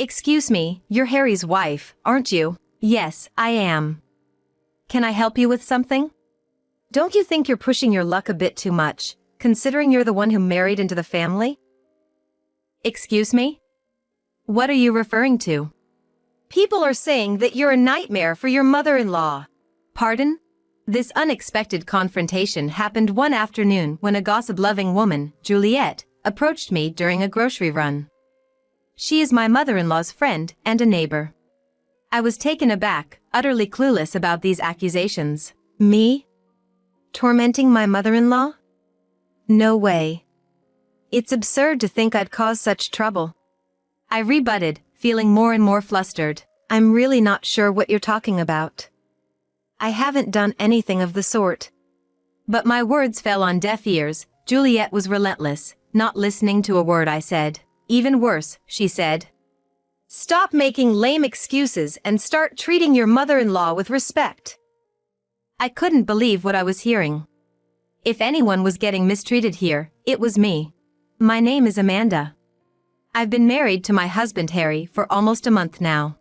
Excuse me, you're Harry's wife, aren't you? Yes, I am. Can I help you with something? Don't you think you're pushing your luck a bit too much, considering you're the one who married into the family? Excuse me? What are you referring to? People are saying that you're a nightmare for your mother-in-law. Pardon? This unexpected confrontation happened one afternoon when a gossip-loving woman, Juliet, approached me during a grocery run. She is my mother-in-law's friend and a neighbor. I was taken aback, utterly clueless about these accusations. Me? Tormenting my mother-in-law? No way. It's absurd to think I'd cause such trouble. I rebutted, feeling more and more flustered. I'm really not sure what you're talking about. I haven't done anything of the sort. But my words fell on deaf ears. Juliet was relentless, not listening to a word I said. Even worse, she said. Stop making lame excuses and start treating your mother-in-law with respect. I couldn't believe what I was hearing. If anyone was getting mistreated here, it was me. My name is Amanda. I've been married to my husband Harry for almost a month now.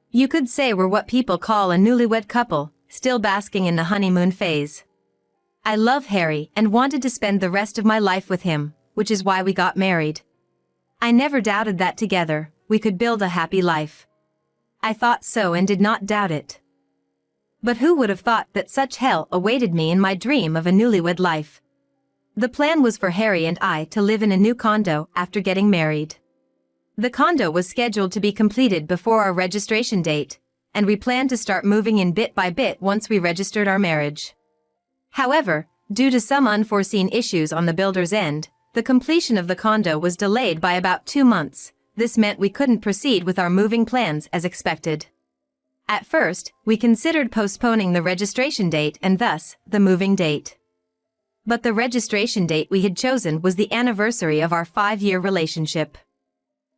You could say we're what people call a newlywed couple, still basking in the honeymoon phase. I love Harry and wanted to spend the rest of my life with him, which is why we got married. I never doubted that together, we could build a happy life. I thought so and did not doubt it. But who would have thought that such hell awaited me in my dream of a newlywed life? The plan was for Harry and I to live in a new condo after getting married. The condo was scheduled to be completed before our registration date, and we planned to start moving in bit by bit once we registered our marriage. However, due to some unforeseen issues on the builder's end, the completion of the condo was delayed by about 2 months. This meant we couldn't proceed with our moving plans as expected. At first, we considered postponing the registration date and thus, the moving date. But the registration date we had chosen was the anniversary of our 5-year relationship.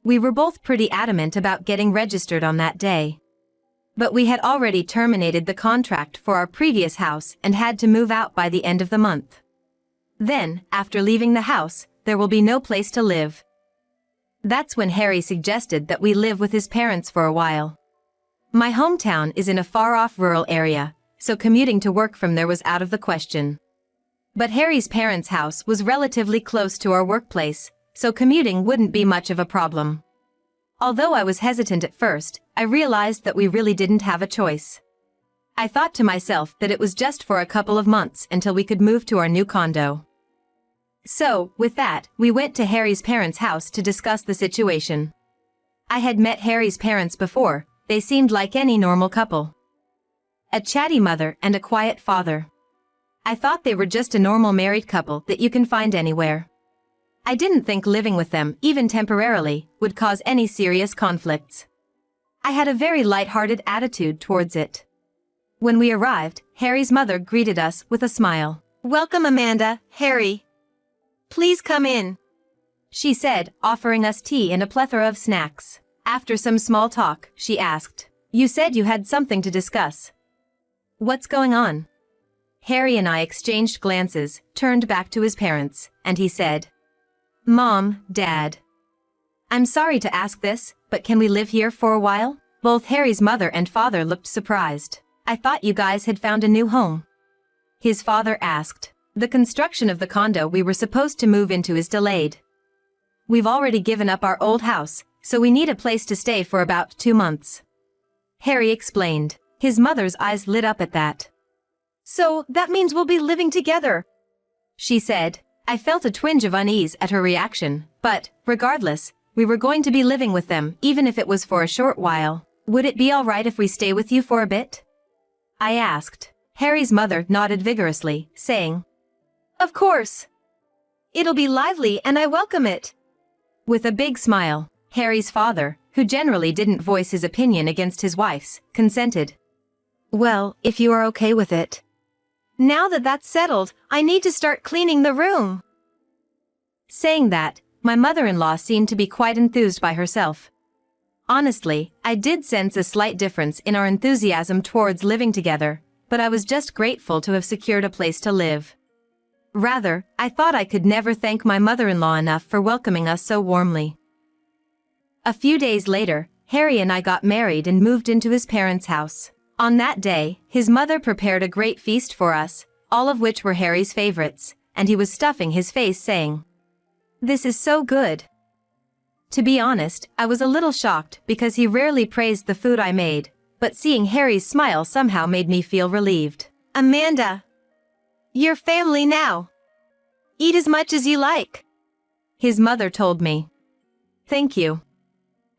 We were both pretty adamant about getting registered on that day. But we had already terminated the contract for our previous house and had to move out by the end of the month. Then, after leaving the house, there will be no place to live. That's when Harry suggested that we live with his parents for a while. My hometown is in a far-off rural area, so commuting to work from there was out of the question. But Harry's parents' house was relatively close to our workplace, so commuting wouldn't be much of a problem. Although I was hesitant at first, I realized that we really didn't have a choice. I thought to myself that it was just for a couple of months until we could move to our new condo. So, with that, we went to Harry's parents' house to discuss the situation. I had met Harry's parents before. They seemed like any normal couple. A chatty mother and a quiet father. I thought they were just a normal married couple that you can find anywhere. I didn't think living with them, even temporarily, would cause any serious conflicts. I had a very light-hearted attitude towards it. When we arrived, Harry's mother greeted us with a smile. Welcome, Amanda, Harry. Please come in, she said, offering us tea and a plethora of snacks. After some small talk, she asked, You said you had something to discuss. What's going on? Harry and I exchanged glances, turned back to his parents, and he said, Mom, Dad. I'm sorry to ask this, but can we live here for a while? Both Harry's mother and father looked surprised. I thought you guys had found a new home. His father asked. The construction of the condo we were supposed to move into is delayed. We've already given up our old house, so we need a place to stay for about 2 months. Harry explained. His mother's eyes lit up at that. So, that means we'll be living together, she said. I felt a twinge of unease at her reaction, but, regardless, we were going to be living with them, even if it was for a short while. Would it be all right if we stay with you for a bit? I asked. Harry's mother nodded vigorously, saying, Of course. It'll be lively and I welcome it. With a big smile, Harry's father, who generally didn't voice his opinion against his wife's, consented. Well, if you are okay with it. Now that that's settled, I need to start cleaning the room. Saying that, my mother-in-law seemed to be quite enthused by herself. Honestly, I did sense a slight difference in our enthusiasm towards living together, but I was just grateful to have secured a place to live. Rather, I thought I could never thank my mother-in-law enough for welcoming us so warmly. A few days later, Harry and I got married and moved into his parents' house. On that day, his mother prepared a great feast for us, all of which were Harry's favorites, and he was stuffing his face saying, "This is so good." To be honest, I was a little shocked because he rarely praised the food I made, but seeing Harry's smile somehow made me feel relieved. "Amanda, you're family now. Eat as much as you like," his mother told me. "Thank you,"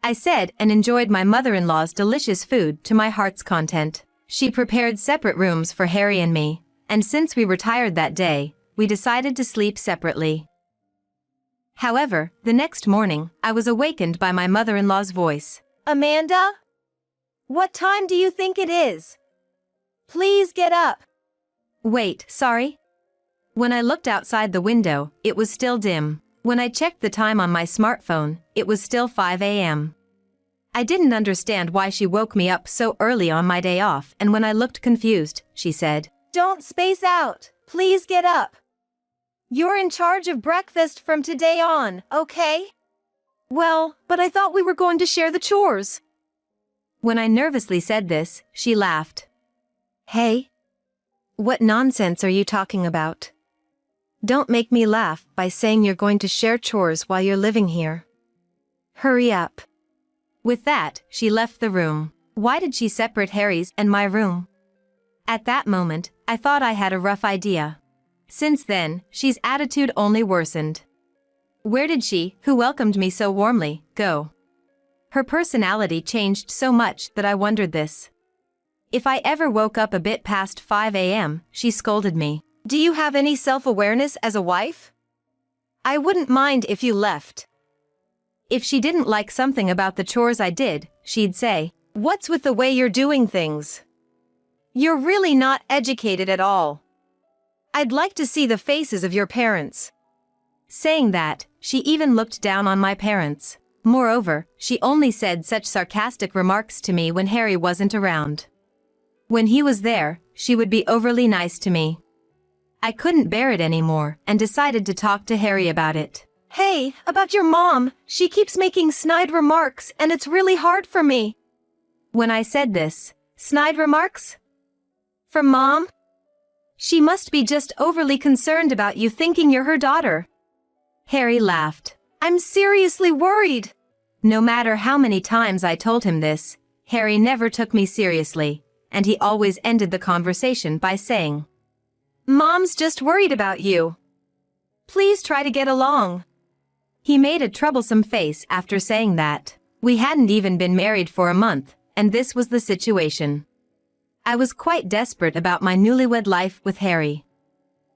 I said, and enjoyed my mother-in-law's delicious food to my heart's content. She prepared separate rooms for Harry and me, and since we were tired that day, we decided to sleep separately. However, the next morning, I was awakened by my mother-in-law's voice. "Amanda? What time do you think it is? Please get up." Wait, sorry? When I looked outside the window, it was still dim. When I checked the time on my smartphone, it was still 5 a.m. I didn't understand why she woke me up so early on my day off, and when I looked confused, she said, "Don't space out. Please get up. You're in charge of breakfast from today on, okay?" "Well, but I thought we were going to share the chores." When I nervously said this, she laughed. "Hey, what nonsense are you talking about? Don't make me laugh by saying you're going to share chores while you're living here. Hurry up." With that, she left the room. Why did she separate Harry's and my room? At that moment, I thought I had a rough idea. Since then, she's attitude only worsened. Where did she, who welcomed me so warmly, go? Her personality changed so much that I wondered this. If I ever woke up a bit past 5 a.m., she scolded me. "Do you have any self-awareness as a wife? I wouldn't mind if you left." If she didn't like something about the chores I did, she'd say, "What's with the way you're doing things? You're really not educated at all. I'd like to see the faces of your parents." Saying that, she even looked down on my parents. Moreover, she only said such sarcastic remarks to me when Harry wasn't around. When he was there, she would be overly nice to me. I couldn't bear it anymore and decided to talk to Harry about it. "Hey, about your mom, she keeps making snide remarks and it's really hard for me." When I said this, "Snide remarks? From Mom? She must be just overly concerned about you thinking you're her daughter." Harry laughed. "I'm seriously worried." No matter how many times I told him this, Harry never took me seriously, and he always ended the conversation by saying, "Mom's just worried about you. Please try to get along." He made a troublesome face after saying that. We hadn't even been married for a month, and this was the situation. I was quite desperate about my newlywed life with Harry.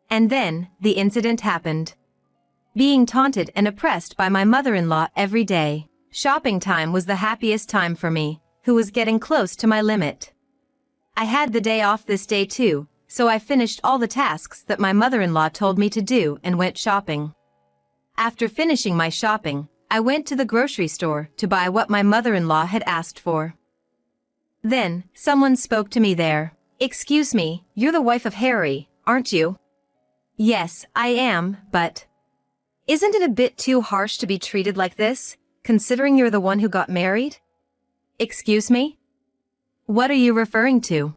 And then, the incident happened. Being taunted and oppressed by my mother-in-law every day, shopping time was the happiest time for me, who was getting close to my limit. I had the day off this day too, so I finished all the tasks that my mother-in-law told me to do and went shopping. After finishing my shopping, I went to the grocery store to buy what my mother-in-law had asked for. Then, someone spoke to me there. "Excuse me, you're the wife of Harry, aren't you?" "Yes, I am, but..." "Isn't it a bit too harsh to be treated like this, considering you're the one who got married?" "Excuse me? What are you referring to?"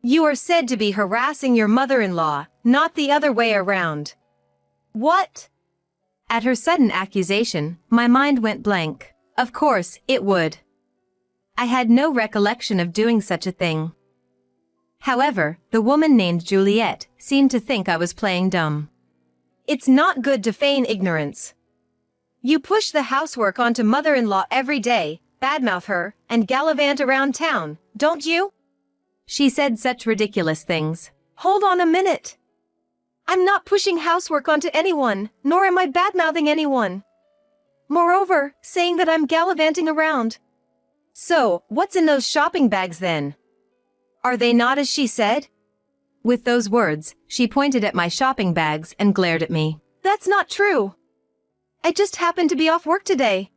"You are said to be harassing your mother-in-law, not the other way around." "What?" At her sudden accusation, my mind went blank. Of course, it would. I had no recollection of doing such a thing. However, the woman named Juliet seemed to think I was playing dumb. "It's not good to feign ignorance. You push the housework onto mother-in-law every day, badmouth her, and gallivant around town, don't you?" She said such ridiculous things. "Hold on a minute. I'm not pushing housework onto anyone, nor am I badmouthing anyone. Moreover, saying that I'm gallivanting around. So, what's in those shopping bags then? Are they not as she said?" With those words, she pointed at my shopping bags and glared at me. "That's not true. I just happened to be off work today."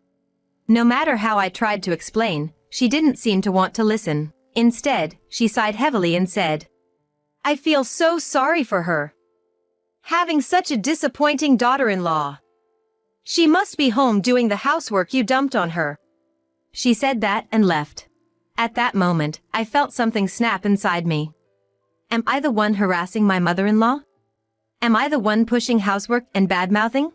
No matter how I tried to explain, she didn't seem to want to listen. Instead, she sighed heavily and said, "I feel so sorry for her. Having such a disappointing daughter-in-law. She must be home doing the housework you dumped on her." She said that and left. At that moment, I felt something snap inside me. Am I the one harassing my mother-in-law? Am I the one pushing housework and bad-mouthing?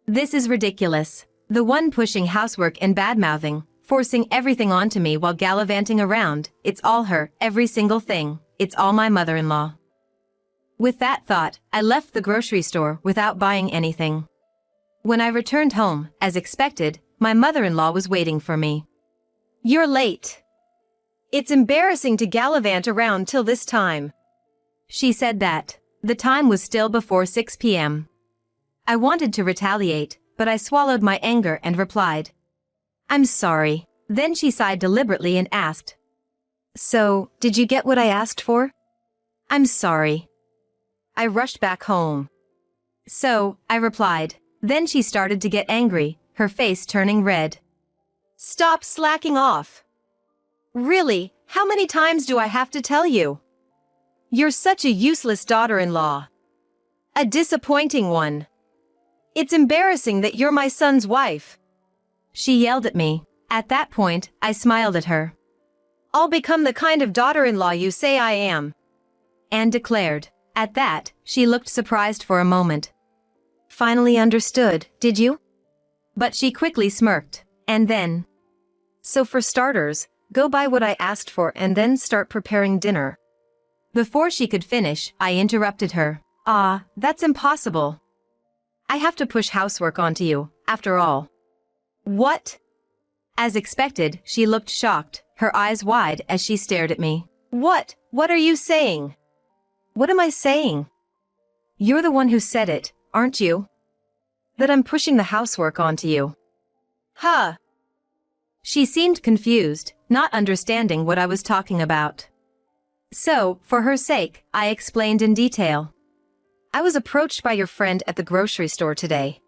This is ridiculous. The one pushing housework and bad-mouthing, forcing everything onto me while gallivanting around, it's all her, every single thing, it's all my mother-in-law. With that thought, I left the grocery store without buying anything. When I returned home, as expected, my mother-in-law was waiting for me. You're late. It's embarrassing to gallivant around till this time. She said that. The time was still before 6 p.m. I wanted to retaliate, but I swallowed my anger and replied, I'm sorry. Then she sighed deliberately and asked, So, did you get what I asked for? I'm sorry. I rushed back home. So, I replied. Then she started to get angry, her face turning red. Stop slacking off. Really, how many times do I have to tell you? You're such a useless daughter-in-law. A disappointing one. It's embarrassing that you're my son's wife. She yelled at me. At that point, I smiled at her. I'll become the kind of daughter-in-law you say I am. Anne declared. At that, she looked surprised for a moment. Finally understood, did you? But she quickly smirked, and then. So for starters, go buy what I asked for and then start preparing dinner. Before she could finish, I interrupted her. That's impossible. I have to push housework onto you, after all. What? As expected, she looked shocked, her eyes wide as she stared at me. What are you saying? What am I saying? You're the one who said it, aren't you? That I'm pushing the housework onto you. Huh. She seemed confused, not understanding what I was talking about. So, for her sake, I explained in detail. I was approached by your friend at the grocery store today.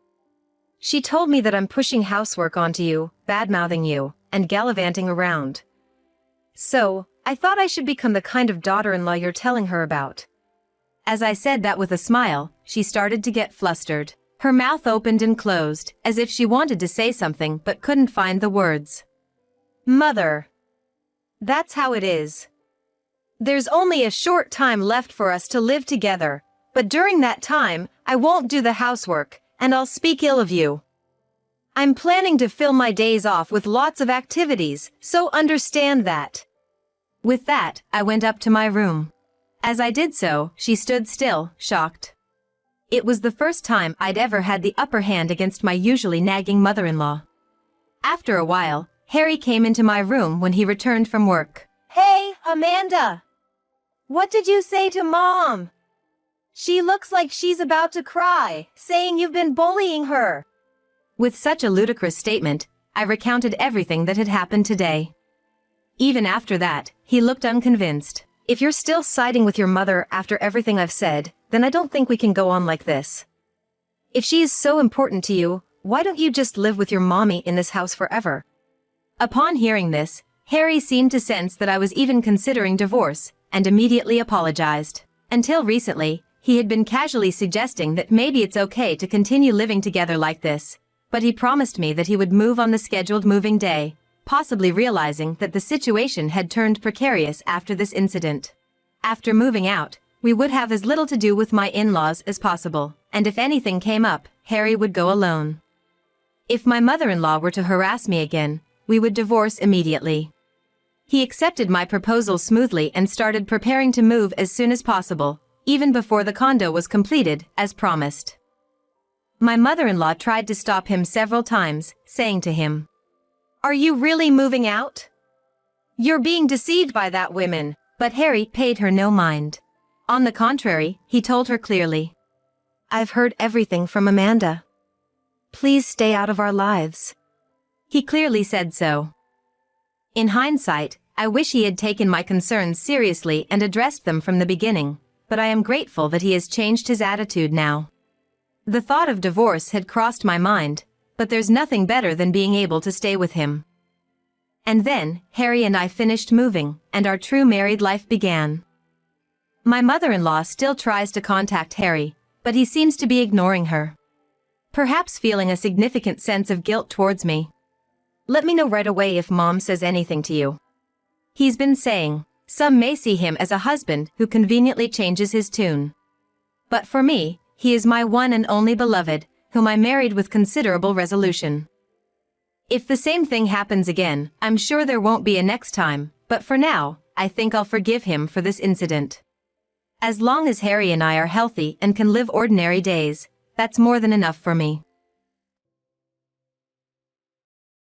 She told me that I'm pushing housework onto you, bad-mouthing you, and gallivanting around. So, I thought I should become the kind of daughter-in-law you're telling her about. As I said that with a smile, she started to get flustered. Her mouth opened and closed, as if she wanted to say something but couldn't find the words. Mother. That's how it is. There's only a short time left for us to live together, but during that time, I won't do the housework, and I'll speak ill of you. I'm planning to fill my days off with lots of activities, so understand that. With that, I went up to my room. As I did so, she stood still, shocked. It was the first time I'd ever had the upper hand against my usually nagging mother-in-law. After a while, Harry came into my room when he returned from work. Hey, Amanda! What did you say to Mom? She looks like she's about to cry, saying you've been bullying her. With such a ludicrous statement, I recounted everything that had happened today. Even after that, he looked unconvinced. If you're still siding with your mother after everything I've said, then I don't think we can go on like this. If she is so important to you, why don't you just live with your mommy in this house forever? Upon hearing this, Harry seemed to sense that I was even considering divorce, and immediately apologized. Until recently, he had been casually suggesting that maybe it's okay to continue living together like this, but he promised me that he would move on the scheduled moving day, possibly realizing that the situation had turned precarious after this incident. After moving out, we would have as little to do with my in-laws as possible, and if anything came up, Harry would go alone. If my mother-in-law were to harass me again, we would divorce immediately. He accepted my proposal smoothly and started preparing to move as soon as possible, even before the condo was completed, as promised. My mother-in-law tried to stop him several times, saying to him, Are you really moving out? You're being deceived by that woman, but Harry paid her no mind. On the contrary, he told her clearly, I've heard everything from Amanda. Please stay out of our lives. He clearly said so. In hindsight, I wish he had taken my concerns seriously and addressed them from the beginning, but I am grateful that he has changed his attitude now. The thought of divorce had crossed my mind, but there's nothing better than being able to stay with him. And then, Harry and I finished moving, and our true married life began. My mother-in-law still tries to contact Harry, but he seems to be ignoring her. Perhaps feeling a significant sense of guilt towards me. Let me know right away if Mom says anything to you. He's been saying, some may see him as a husband who conveniently changes his tune. But for me, he is my one and only beloved, whom I married with considerable resolution. If the same thing happens again, I'm sure there won't be a next time, but for now, I think I'll forgive him for this incident. As long as Harry and I are healthy and can live ordinary days, that's more than enough for me.